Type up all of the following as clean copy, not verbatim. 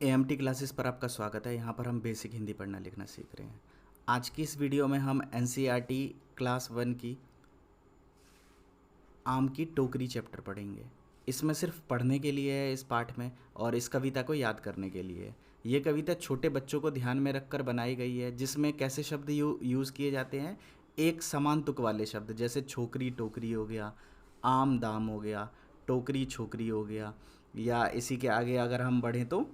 EMT classes पर आपका स्वागत है। यहाँ पर हम बेसिक हिंदी पढ़ना लिखना सीख रहे हैं। आज की इस वीडियो में हम एनसीईआरटी क्लास 1 की आम की टोकरी चैप्टर पढ़ेंगे। इसमें सिर्फ पढ़ने के लिए है इस पाठ में, और इस कविता को याद करने के लिए है। ये कविता छोटे बच्चों को ध्यान में रखकर बनाई गई है, जिसमें कैसे शब्द यूज़ किए जाते हैं, एक समान तुक वाले शब्द, जैसे छोकरी टोकरी हो गया, आम दाम हो गया, टोकरी छोकरी हो गया, या इसी के आगे अगर हम बढ़ें तो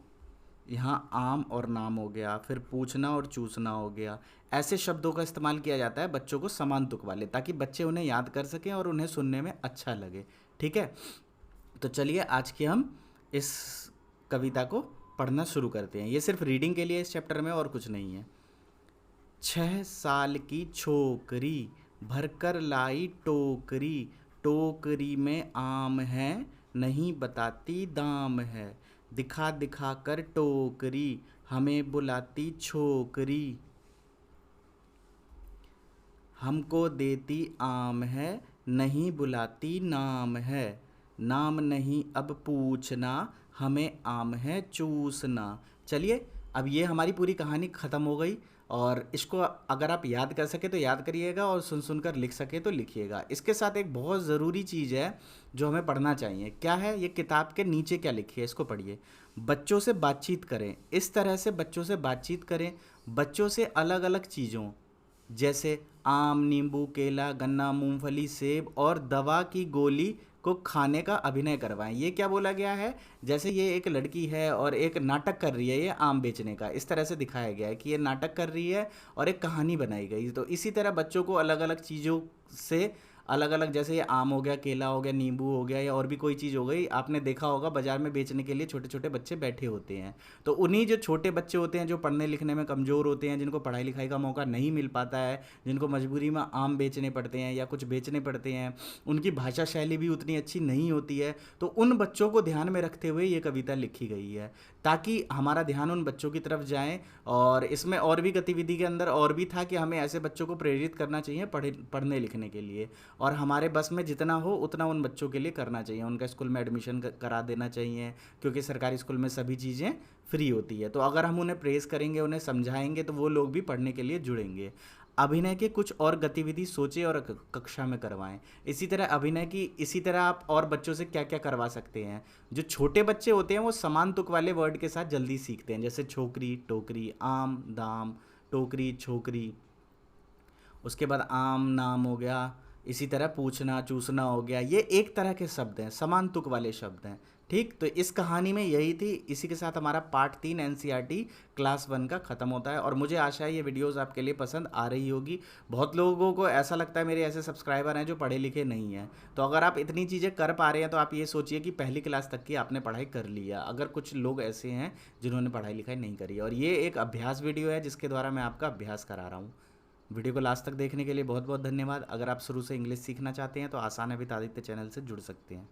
यहाँ आम और नाम हो गया, फिर पूछना और चूसना हो गया। ऐसे शब्दों का इस्तेमाल किया जाता है बच्चों को समान तुक वाले, ताकि बच्चे उन्हें याद कर सकें और उन्हें सुनने में अच्छा लगे। ठीक है, तो चलिए आज की हम इस कविता को पढ़ना शुरू करते हैं। ये सिर्फ रीडिंग के लिए इस चैप्टर में, और कुछ नहीं है। 6 साल की छोकरी भरकर लाई टोकरी, टोकरी में आम है नहीं बताती दाम है, दिखा दिखा कर टोकरी हमें बुलाती छोकरी, हमको देती आम है नहीं बुलाती नाम है, नाम नहीं अब पूछना हमें आम है चूसना। चलिए, अब ये हमारी पूरी कहानी ख़त्म हो गई, और इसको अगर आप याद कर सके तो याद करिएगा, और सुन सुनकर लिख सके तो लिखिएगा। इसके साथ एक बहुत ज़रूरी चीज़ है जो हमें पढ़ना चाहिए। क्या है ये? किताब के नीचे क्या लिखी है इसको पढ़िए। बच्चों से बातचीत करें, इस तरह से बच्चों से बातचीत करें, बच्चों से अलग अलग चीज़ों जैसे आम, नींबू, केला, गन्ना, मूंगफली, सेब और दवा की गोली को खाने का अभिनय करवाएं। ये क्या बोला गया है? जैसे ये एक लड़की है और एक नाटक कर रही है ये आम बेचने का, इस तरह से दिखाया गया है कि ये नाटक कर रही है और एक कहानी बनाई गई। तो इसी तरह बच्चों को अलग अलग चीज़ों से अलग अलग, जैसे ये आम हो गया, केला हो गया, नींबू हो गया, या और भी कोई चीज़ हो गई, आपने देखा होगा बाजार में बेचने के लिए छोटे छोटे बच्चे बैठे होते हैं। तो उन्हीं जो छोटे बच्चे होते हैं जो पढ़ने लिखने में कमज़ोर होते हैं, जिनको पढ़ाई लिखाई का मौका नहीं मिल पाता है, जिनको मजबूरी में आम बेचने पड़ते हैं या कुछ बेचने पड़ते हैं, उनकी भाषा शैली भी उतनी अच्छी नहीं होती है, तो उन बच्चों को ध्यान में रखते हुए ये कविता लिखी गई है, ताकि हमारा ध्यान उन बच्चों की तरफ जाए। और इसमें और भी गतिविधि के अंदर और भी था कि हमें ऐसे बच्चों को प्रेरित करना चाहिए पढ़ने लिखने के लिए, और हमारे बस में जितना हो उतना उन बच्चों के लिए करना चाहिए। उनका स्कूल में एडमिशन करा देना चाहिए, क्योंकि सरकारी स्कूल में सभी चीज़ें फ्री होती है। तो अगर हम उन्हें प्रेज़ करेंगे, उन्हें समझाएंगे, तो वो लोग भी पढ़ने के लिए जुड़ेंगे। अभिनय के कुछ और गतिविधि सोचें और कक्षा में करवाएं। इसी तरह अभिनय की इसी तरह आप और बच्चों से क्या क्या करवा सकते हैं। जो छोटे बच्चे होते हैं वो समान तुक वाले वर्ड के साथ जल्दी सीखते हैं, जैसे छोकरी टोकरी, आम दाम, टोकरी छोकरी, उसके बाद आम नाम हो गया, इसी तरह पूछना चूसना हो गया। ये एक तरह के शब्द हैं, समान तुक वाले शब्द हैं। ठीक, तो इस कहानी में यही थी। इसी के साथ हमारा पार्ट 3 एनसीईआरटी क्लास 1 का ख़त्म होता है, और मुझे आशा है ये वीडियोस आपके लिए पसंद आ रही होगी। बहुत लोगों को ऐसा लगता है, मेरे ऐसे सब्सक्राइबर हैं जो पढ़े लिखे नहीं हैं, तो अगर आप इतनी चीज़ें कर पा रहे हैं तो आप ये सोचिए कि पहली क्लास तक की आपने पढ़ाई कर ली है। अगर कुछ लोग ऐसे हैं जिन्होंने पढ़ाई लिखाई नहीं करी है, और ये एक अभ्यास वीडियो है जिसके द्वारा मैं आपका अभ्यास करा रहा हूँ। वीडियो को लास्ट तक देखने के लिए बहुत बहुत धन्यवाद। अगर आप शुरू से इंग्लिश सीखना चाहते हैं तो आसान है विद आदित्य चैनल से जुड़ सकते हैं।